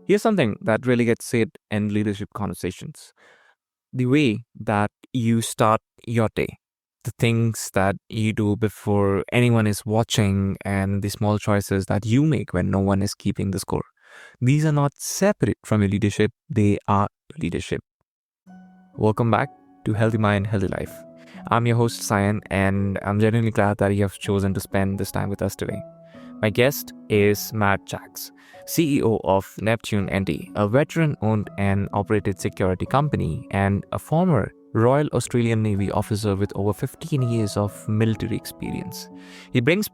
Here's something that really gets said in leadership conversations: the way that you start your day, the things that you do before anyone is watching, and the small choices that you make when no one is keeping the score. These are not separate from your leadership, they are leadership. Welcome back to Healthy Mind, Healthy Life. I'm your host, Sayan, and I'm genuinely glad that you have chosen to spend this time with us today. My guest is Matthew Jacques, CEO of Neptune NT, a veteran-owned and operated security company and a former Royal Australian Navy officer with over 15 years of military experience. He brings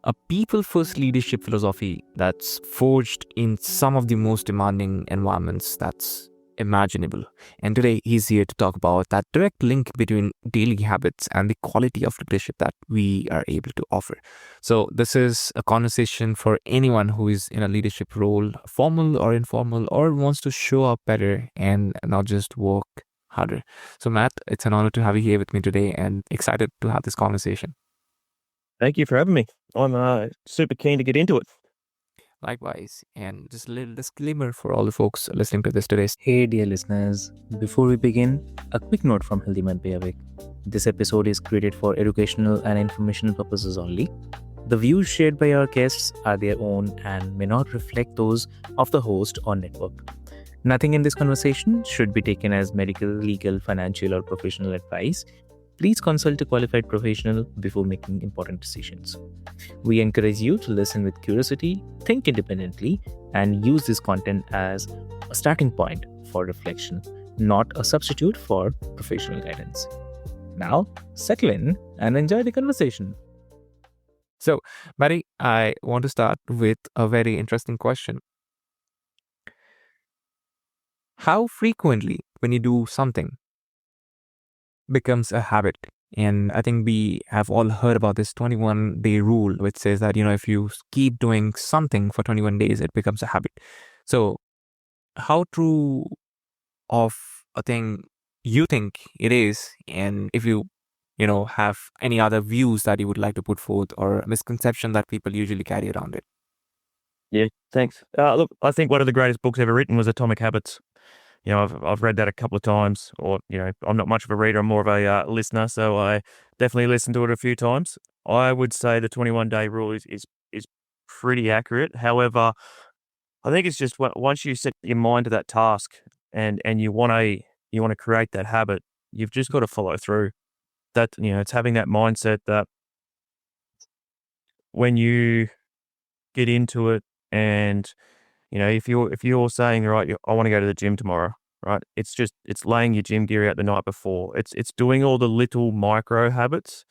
a people-first leadership philosophy that's forged in some of the most demanding environments that's imaginable. And today he's here to talk about that direct link between daily habits and the quality of leadership that we are able to offer. So this is a conversation for anyone who is in a leadership role, formal or informal, or wants to show up better and not just work harder. So Matt, it's an honor to have you here with me today and excited to have this conversation. Thank you for having me. I'm super keen to get into it. Likewise, and just a little disclaimer for all the folks listening to this today. Hey dear listeners, before we begin, a quick note from Healthy Man Payavik. This episode is created for educational and informational purposes only. The views shared by our guests are their own and may not reflect those of the host or network. Nothing in this conversation should be taken as medical, legal, financial, or professional advice. Please consult a qualified professional before making important decisions. We encourage you to listen with curiosity, think independently, and use this content as a starting point for reflection, not a substitute for professional guidance. Now, settle in and enjoy the conversation. So, Mary, I want to start with a very interesting question. How frequently, when you do something, becomes a habit? And I think we have all heard about this 21-day rule, which says that, if you keep doing something for 21 days, it becomes a habit. So how true of a thing you think it is? And if you have any other views that you would like to put forth or a misconception that people usually carry around it. Yeah, thanks. Look, I think one of the greatest books ever written was Atomic Habits. I've read that a couple of times, or, I'm not much of a reader, I'm more of a listener, so I definitely listened to it a few times. I would say the 21-day rule is pretty accurate. However, I think it's just once you set your mind to that task and you want to create that habit, you've just got to follow through. That, it's having that mindset that when you get into it and if you're saying, right, I want to go to the gym tomorrow, right? It's laying your gym gear out the night before. It's doing all the little micro habits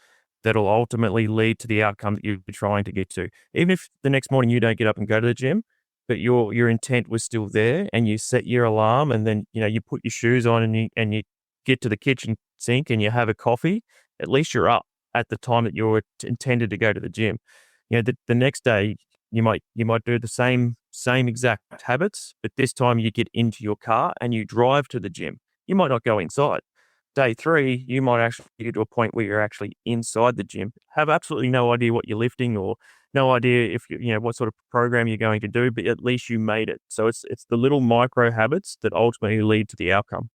that'll ultimately lead to the outcome that you're trying to get to. Even if the next morning you don't get up and go to the gym, but your intent was still there, and you set your alarm, and then you put your shoes on and you get to the kitchen sink and you have a coffee. At least you're up at the time that you're intended to go to the gym. The next day you might do the same exact habits, but this time you get into your car and you drive to the gym. You might not go inside. Day 3, you might actually get to a point where you're actually inside the gym, have absolutely no idea what you're lifting or no idea if what sort of program you're going to do, but at least you made it. So it's the little micro habits that ultimately lead to the outcome.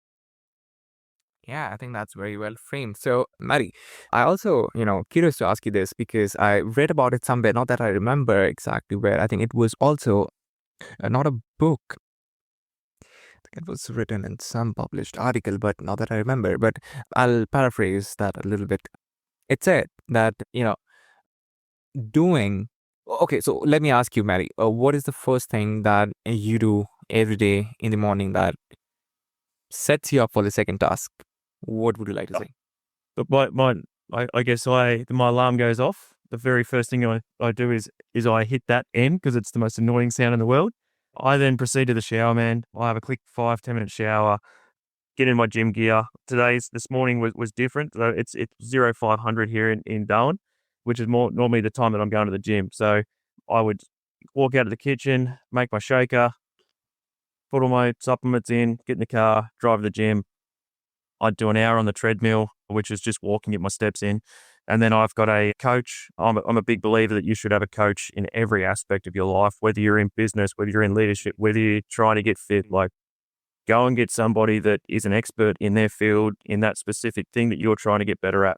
Yeah, I think that's very well framed. So, Mary, I also, curious to ask you this because I read about it somewhere, not that I remember exactly where. I think it was also not a book. I think it was written in some published article, but not that I remember. But I'll paraphrase that a little bit. It said that, doing. Okay, so let me ask you, Mary, what is the first thing that you do every day in the morning that sets you up for the second task? What would you like to say? But I guess my alarm goes off. The very first thing I do is I hit that end because it's the most annoying sound in the world. I then proceed to the shower, man. I have a quick 5-10 minute shower, get in my gym gear. This morning was different. So it's 0500 here in Darwin, which is more normally the time that I'm going to the gym. So I would walk out of the kitchen, make my shaker, put all my supplements in, get in the car, drive to the gym. I'd do an hour on the treadmill, which is just walking, get my steps in. And then I've got a coach. I'm a big believer that you should have a coach in every aspect of your life, whether you're in business, whether you're in leadership, whether you're trying to get fit. Like, go and get somebody that is an expert in their field, in that specific thing that you're trying to get better at.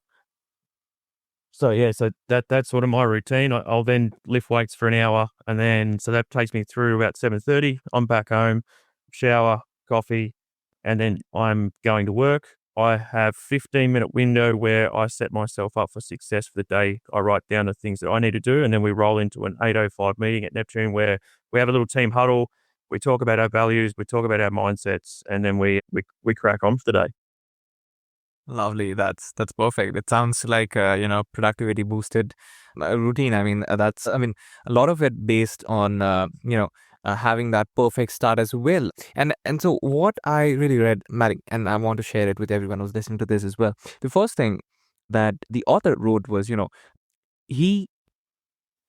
So yeah, so that's sort of my routine. I'll then lift weights for an hour, and then so that takes me through about 7:30. I'm back home, shower, coffee, and then I'm going to work. I have 15-minute window where I set myself up for success for the day. I write down the things that I need to do, and then we roll into an 8:05 meeting at Neptune where we have a little team huddle. We talk about our values, we talk about our mindsets, and then we crack on for the day. Lovely. That's perfect. It sounds like productivity boosted routine. I mean, a lot of it based on having that perfect start as well. And so what I really read, Maddie, and I want to share it with everyone who's listening to this as well. The first thing that the author wrote was, he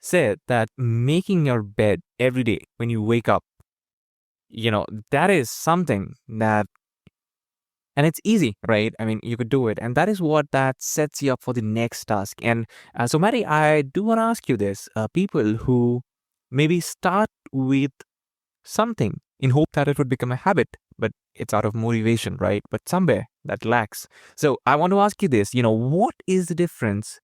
said that making your bed every day when you wake up, that is something that, and it's easy, right? I mean, you could do it. And that is what that sets you up for the next task. And so, Maddie, I do want to ask you this. People who maybe start with something in hope that it would become a habit, but it's out of motivation, right? But somewhere that lacks. So I want to ask you this, what is the difference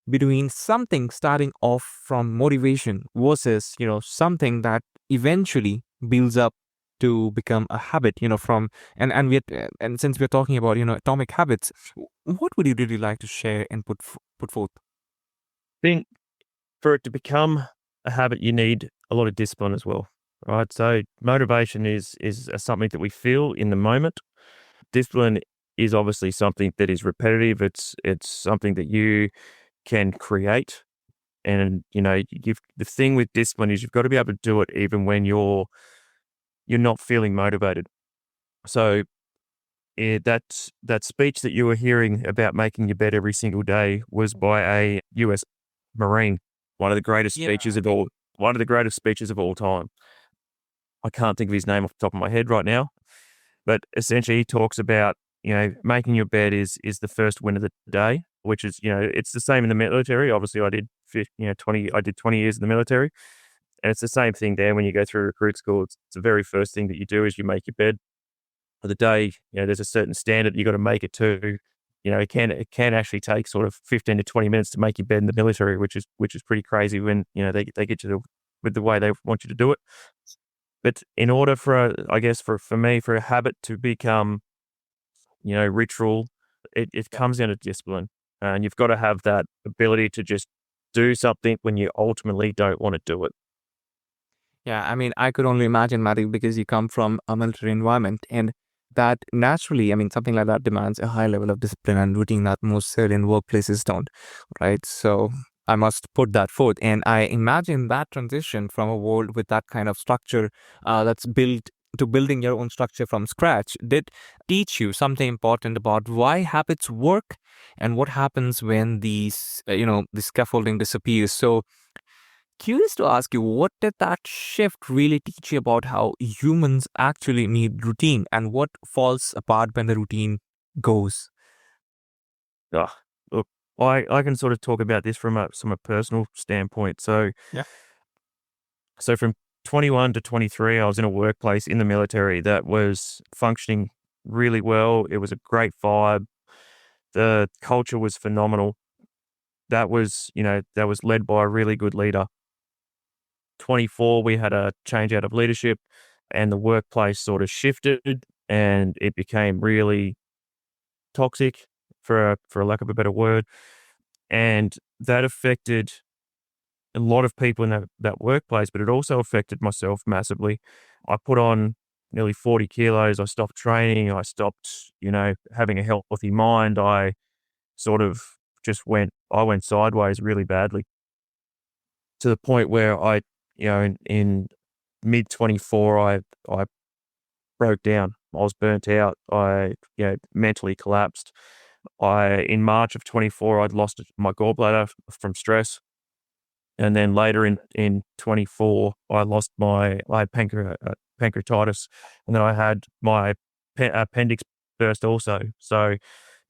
between something starting off from motivation versus, something that eventually builds up to become a habit, and since we're talking about, atomic habits, what would you really like to share and put forth? I think for it to become a habit, you need a lot of discipline as well, right? So motivation is something that we feel in the moment. Discipline is obviously something that is repetitive. It's something that you can create. And, the thing with discipline is you've got to be able to do it even when you're not feeling motivated. So that speech that you were hearing about making your bed every single day was by a US Marine, one of the greatest speeches of all time. I can't think of his name off the top of my head right now, but essentially he talks about, making your bed is the first win of the day, which is, it's the same in the military. Obviously I did 20 years in the military. And it's the same thing there when you go through recruit school. It's the very first thing that you do is you make your bed for the day. There's a certain standard you got to make it to. It can actually take sort of 15 to 20 minutes to make your bed in the military, which is pretty crazy when, they get you with the way they want you to do it. But in order for me, for a habit to become, ritual, it comes down to discipline. And you've got to have that ability to just do something when you ultimately don't want to do it. Yeah, I mean, I could only imagine, Maddie, because you come from a military environment, and that naturally, I mean, something like that demands a high level of discipline and routine that most civilian workplaces don't, right? So I must put that forth. And I imagine that transition from a world with that kind of structure that's built to building your own structure from scratch did teach you something important about why habits work and what happens when the scaffolding disappears. So curious to ask you, what did that shift really teach you about how humans actually need routine and what falls apart when the routine goes? Look, I can sort of talk about this from a personal standpoint. So, Yeah. So from 21 to 23, I was in a workplace in the military that was functioning really well. It was a great vibe. The culture was phenomenal. That was led by a really good leader. 24, we had a change out of leadership and the workplace sort of shifted and it became really toxic for a lack of a better word. And that affected a lot of people in that workplace, but it also affected myself massively. I put on nearly 40 kilos. I stopped training. I stopped, having a healthy mind. I sort of I went sideways really badly to the point where in mid 24, I broke down. I was burnt out. I, mentally collapsed. In March of 24, I'd lost my gallbladder from stress. And then later in 24, I had pancreatitis, and then I had my appendix burst also. So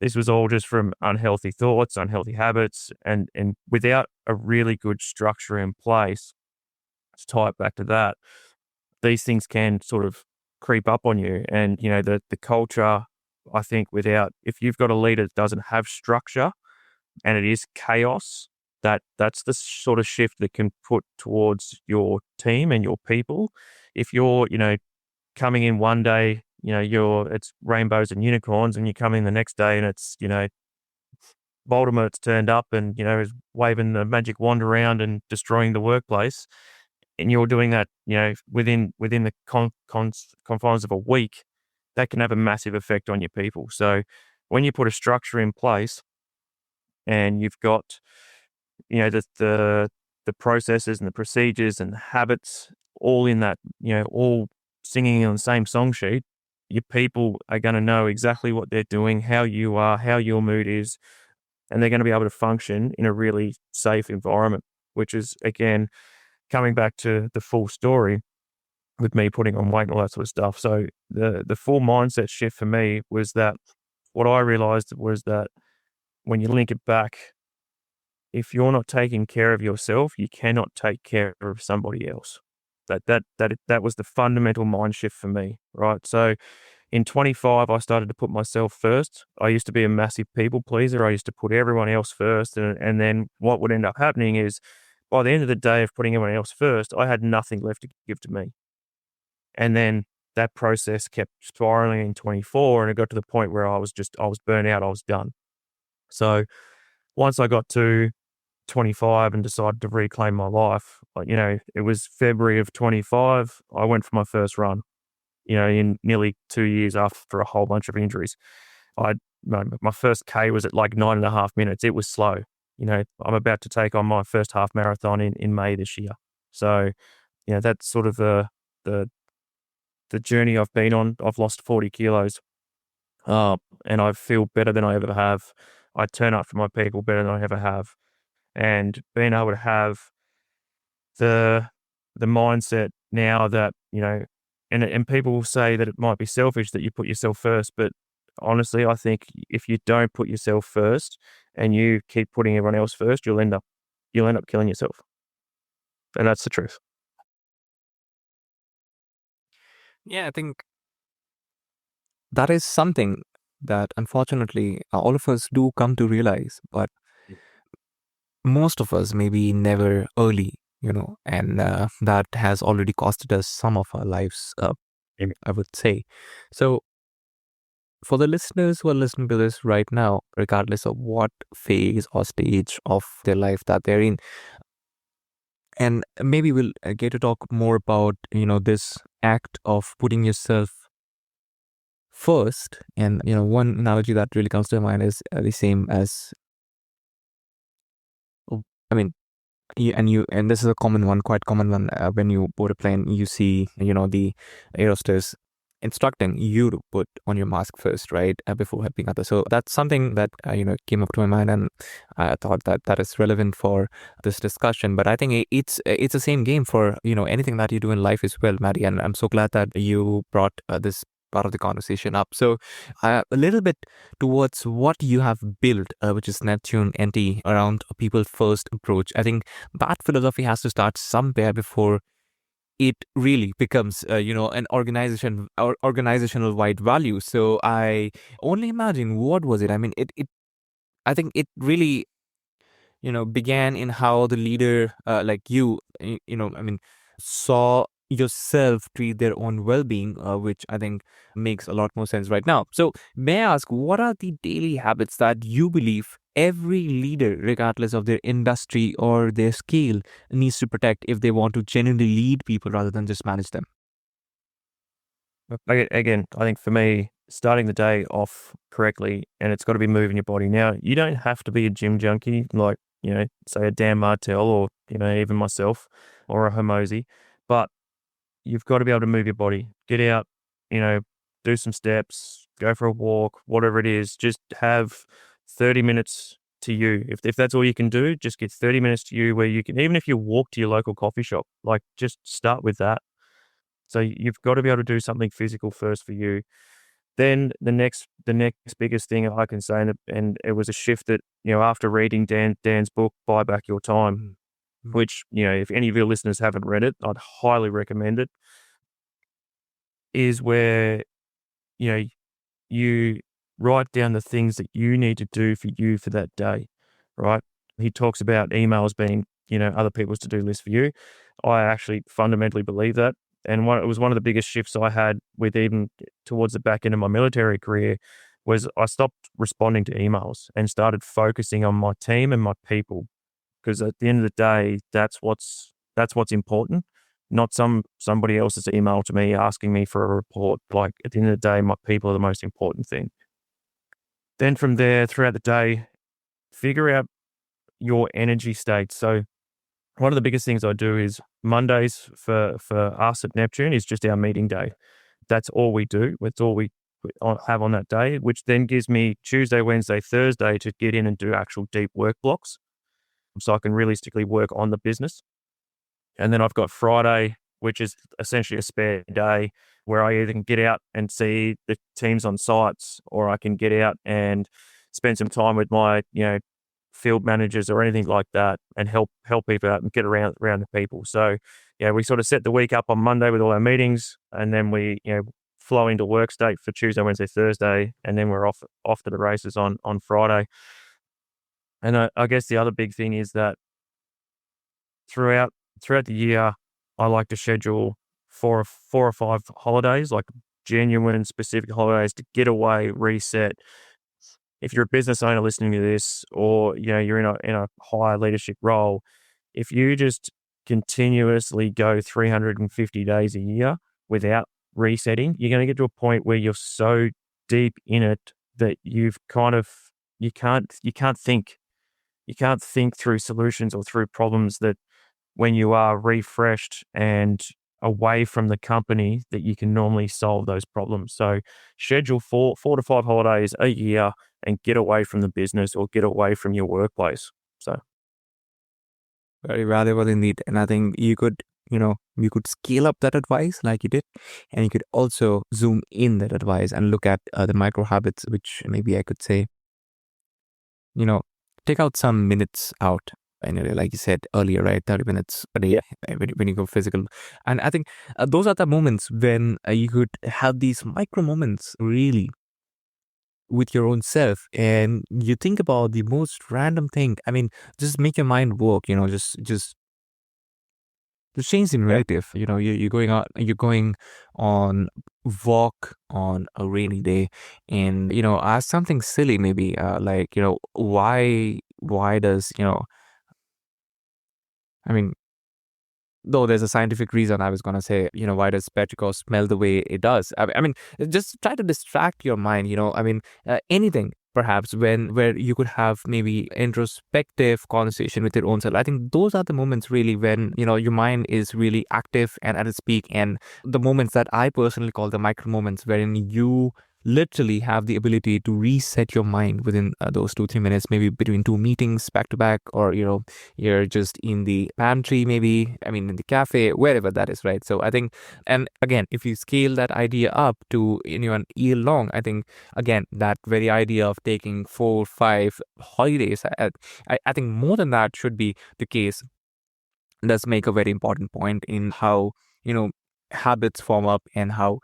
this was all just from unhealthy thoughts, unhealthy habits, and without a really good structure in place to tie it back to that, these things can sort of creep up on you. And, the culture, I think if you've got a leader that doesn't have structure and it is chaos, that's the sort of shift that can put towards your team and your people. If you're, coming in one day, it's rainbows and unicorns, and you come in the next day and it's, Voldemort's turned up and, is waving the magic wand around and destroying the workplace, and you're doing that, within the confines of a week, that can have a massive effect on your people. So when you put a structure in place and you've got, the processes and the procedures and the habits all in that, all singing on the same song sheet, your people are going to know exactly what they're doing, how you are, how your mood is, and they're going to be able to function in a really safe environment, which is, again, coming back to the full story with me putting on weight and all that sort of stuff. So the full mindset shift for me was that what I realized was that when you link it back, if you're not taking care of yourself, you cannot take care of somebody else. That was the fundamental mind shift for me, right? So in 25, I started to put myself first. I used to be a massive people pleaser. I used to put everyone else first. And then what would end up happening is by the end of the day of putting everyone else first, I had nothing left to give to me. And then that process kept spiraling in 24, and it got to the point where I was burnt out. I was done. So once I got to 25 and decided to reclaim my life, it was February of 25. I went for my first run, in nearly 2 years after a whole bunch of injuries. My first K was at like 9.5 minutes. It was slow. I'm about to take on my first half marathon in May this year. So, that's sort of the journey I've been on. I've lost 40 kilos, and I feel better than I ever have. I turn up for my people better than I ever have. And being able to have the mindset now that, and people will say that it might be selfish that you put yourself first, but honestly, I think if you don't put yourself first and you keep putting everyone else first, you'll end up killing yourself. And that's the truth. Yeah, I think that is something that unfortunately all of us do come to realize, but most of us maybe never early, and that has already costed us some of our lives, I would say. So for the listeners who are listening to this right now, regardless of what phase or stage of their life that they're in, and maybe we'll get to talk more about, this act of putting yourself first. And, one analogy that really comes to mind is the same as, I mean, and this is a quite common one. When you board a plane, you see, the air hostess instructing you to put on your mask first, right, before helping others. So that's something that came up to my mind, and I thought that is relevant for this discussion. But I think it's the same game for anything that you do in life as well, Maddie. And I'm so glad that you brought this part of the conversation up. So a little bit towards what you have built, which is Neptune NT, around a people first approach. I think that philosophy has to start somewhere before it really becomes an organizational wide value. So I only imagine, what was it? I mean, I think it really began in how the leader, like you I mean, saw yourself treat their own well-being, which I think makes a lot more sense right now. So may I ask, what are the daily habits that you believe every leader, regardless of their industry or their scale, needs to protect if they want to genuinely lead people rather than just manage them? Again, I think for me, starting the day off correctly, and it's got to be moving your body. Now, you don't have to be a gym junkie like, say a Dan Martell or, even myself or a Hermosi, but you've got to be able to move your body, get out, do some steps, go for a walk, whatever it is. Just have 30 minutes to you. If that's all you can do, just get 30 minutes to you where you can, even if you walk to your local coffee shop, like just start with that. So you've got to be able to do something physical first for you. Then the next biggest thing I can say, and it was a shift that, after reading Dan's book, Buy Back Your Time, which, if any of your listeners haven't read it, I'd highly recommend it, is where, you write down the things that you need to do for you for that day, right? He talks about emails being, other people's to-do list for you. I actually fundamentally believe that. And it was one of the biggest shifts I had with, even towards the back end of my military career, was I stopped responding to emails and started focusing on my team and my people. Because at the end of the day, that's what's important, not somebody else's email to me asking me for a report. Like, at the end of the day, my people are the most important thing. Then from there, throughout the day, figure out your energy state. So one of the biggest things I do is Mondays for us at Neptune is just our meeting day. That's all we do. That's all we have on that day, which then gives me Tuesday, Wednesday, Thursday to get in and do actual deep work blocks, so I can realistically work on the business. And then I've got Friday, which is essentially a spare day where I either can get out and see the teams on sites, or I can get out and spend some time with my, field managers or anything like that, and help people out and get around the people. So, we sort of set the week up on Monday with all our meetings, and then we, flow into work state for Tuesday, Wednesday, Thursday, and then we're off to the races on Friday. And I guess the other big thing is that throughout the year, I like to schedule four or five holidays, like genuine specific holidays, to get away, reset. If you're a business owner listening to this, or you're in a higher leadership role, if you just continuously go 350 days a year without resetting, you're going to get to a point where you're so deep in it that you can't think through solutions or through problems, that when you are refreshed and away from the company, that you can normally solve those problems. So schedule 4 to 5 holidays a year and get away from the business or get away from your workplace. So Very valuable indeed. And I think you could scale up that advice like you did, and you could also zoom in that advice and look at the micro habits, which maybe I could say, take out some minutes out. And like you said earlier, right, 30 minutes a day when you go physical. And I think those are the moments when you could have these micro moments really with your own self, and you think about the most random thing. I mean, just make your mind work, just change the narrative. You're going out, you're going on walk on a rainy day, and ask something silly, maybe like, why does, I mean, though there's a scientific reason, I was going to say, why does petrichor smell the way it does? I mean, just try to distract your mind, anything perhaps where you could have maybe introspective conversation with your own self. I think those are the moments really when, your mind is really active and at its peak, and the moments that I personally call the micro moments, wherein you literally have the ability to reset your mind within those 2-3 minutes, maybe between two meetings back to back, or you're just in the pantry, maybe, in the cafe, wherever that is, right? So I think, and again, if you scale that idea up to an year long, I think again that very idea of taking 4-5 holidays, I think more than that should be the case, does make a very important point in how habits form up, and how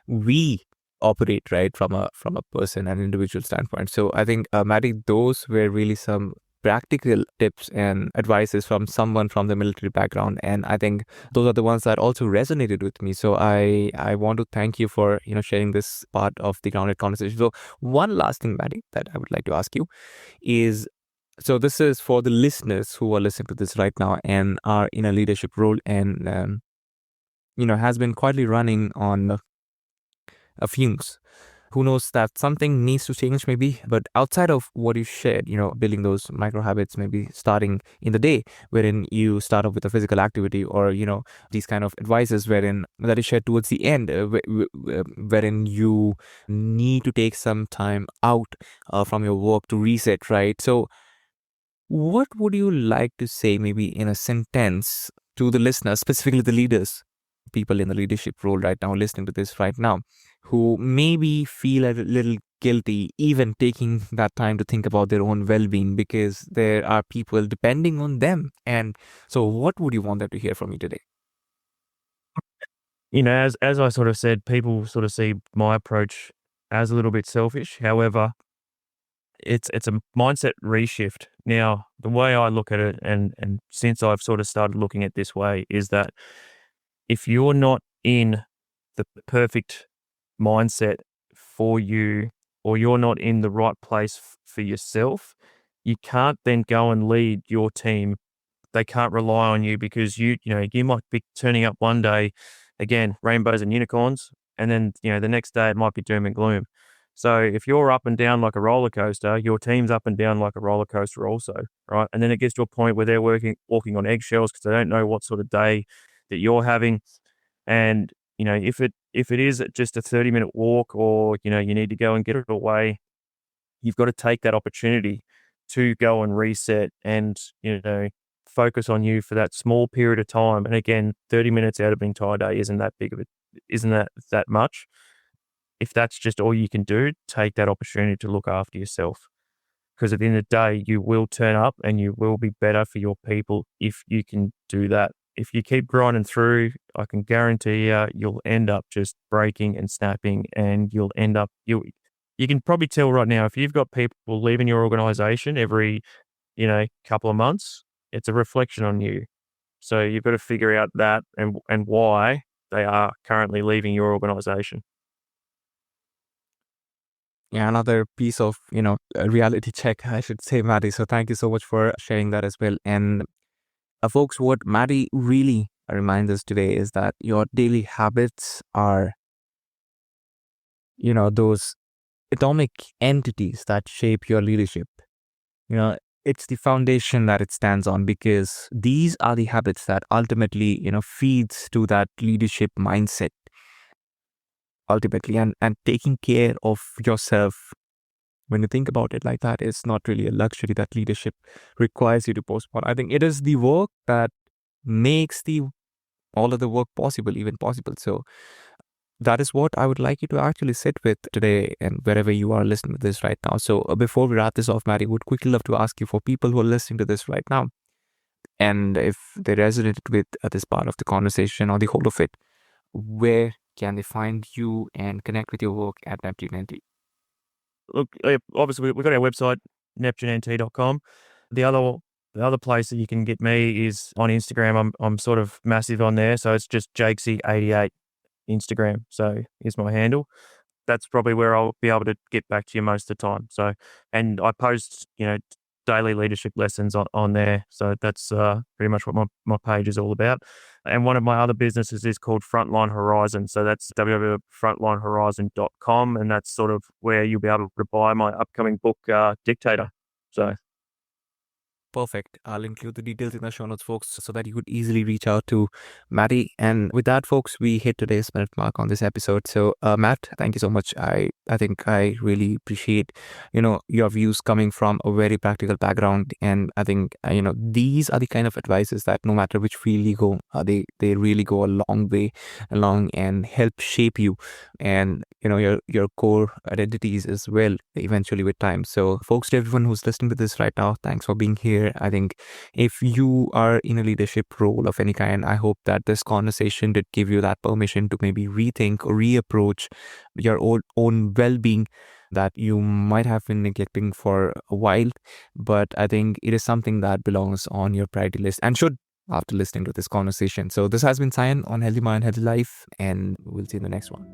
we operate, right, from a person and individual standpoint. So I think, Maddie, those were really some practical tips and advices from someone from the military background, and I think those are the ones that also resonated with me. So I want to thank you for sharing this part of the grounded conversation. So one last thing, Maddie, that I would like to ask you is, so this is for the listeners who are listening to this right now and are in a leadership role, and has been quietly running on fumes. Who knows that something needs to change maybe, but outside of what you shared, building those micro habits, maybe starting in the day, wherein you start off with a physical activity, or, these kind of advices wherein that is shared towards the end, wherein you need to take some time out from your work to reset, right? So what would you like to say maybe in a sentence to the listeners, specifically the leaders, people in the leadership role right now listening to this right now who maybe feel a little guilty even taking that time to think about their own well-being because there are people depending on them. And so what would you want them to hear from you today? As I sort of said, people sort of see my approach as a little bit selfish. However, it's a mindset reshift. Now, the way I look at it, and since I've sort of started looking at this way, is that if you're not in the perfect mindset for you, or you're not in the right place for yourself, you can't then go and lead your team. They can't rely on you because you might be turning up one day, again, rainbows and unicorns, and then, the next day it might be doom and gloom. So if you're up and down like a roller coaster, your team's up and down like a roller coaster also, right? And then it gets to a point where they're walking on eggshells because they don't know what sort of day that you're having. And, if it is just a 30-minute walk, or, you need to go and get it away, you've got to take that opportunity to go and reset and, focus on you for that small period of time. And again, 30 minutes out of an entire day isn't that much. If that's just all you can do, take that opportunity to look after yourself. Because at the end of the day, you will turn up and you will be better for your people if you can do that. If you keep grinding through, I can guarantee you'll end up just breaking and snapping, and you'll end up, you can probably tell right now, if you've got people leaving your organization every, couple of months, it's a reflection on you. So you've got to figure out that and why they are currently leaving your organization. Yeah, another piece of, a reality check, I should say, Maddie. So thank you so much for sharing that as well. And folks, what Maddie really reminds us today is that your daily habits are, those atomic entities that shape your leadership. It's the foundation that it stands on, because these are the habits that ultimately, feeds to that leadership mindset. Ultimately, and taking care of yourself, when you think about it like that, it's not really a luxury that leadership requires you to postpone. I think it is the work that makes all of the work possible, even possible. So that is what I would like you to actually sit with today, and wherever you are listening to this right now. So before we wrap this off, Maddie, would quickly love to ask you, for people who are listening to this right now, and if they resonated with this part of the conversation or the whole of it, where can they find you and connect with your work at Neptune NT? Look, obviously we've got our website, neptunent.com. The other place that you can get me is on Instagram. I'm sort of massive on there, so it's just Jakesy88 Instagram. So is my handle. That's probably where I'll be able to get back to you most of the time. So, and I post, daily leadership lessons on there. So that's pretty much what my page is all about. And one of my other businesses is called Frontline Horizon. So that's www.frontlinehorizon.com. And that's sort of where you'll be able to buy my upcoming book, Dictator. So. Perfect. I'll include the details in the show notes, folks, so that you could easily reach out to Matty. And with that, folks, we hit today's minute mark on this episode. So, Matt, thank you so much. I think I really appreciate, your views coming from a very practical background. And I think, these are the kind of advices that no matter which field you go, they really go a long way along and help shape you and, your core identities as well, eventually with time. So, folks, to everyone who's listening to this right now, thanks for being here. I think if you are in a leadership role of any kind, I hope that this conversation did give you that permission to maybe rethink or reapproach your own well-being that you might have been neglecting for a while. But I think it is something that belongs on your priority list and should, after listening to this conversation. So this has been Sayan on Healthy Mind, Healthy Life, and we'll see you in the next one.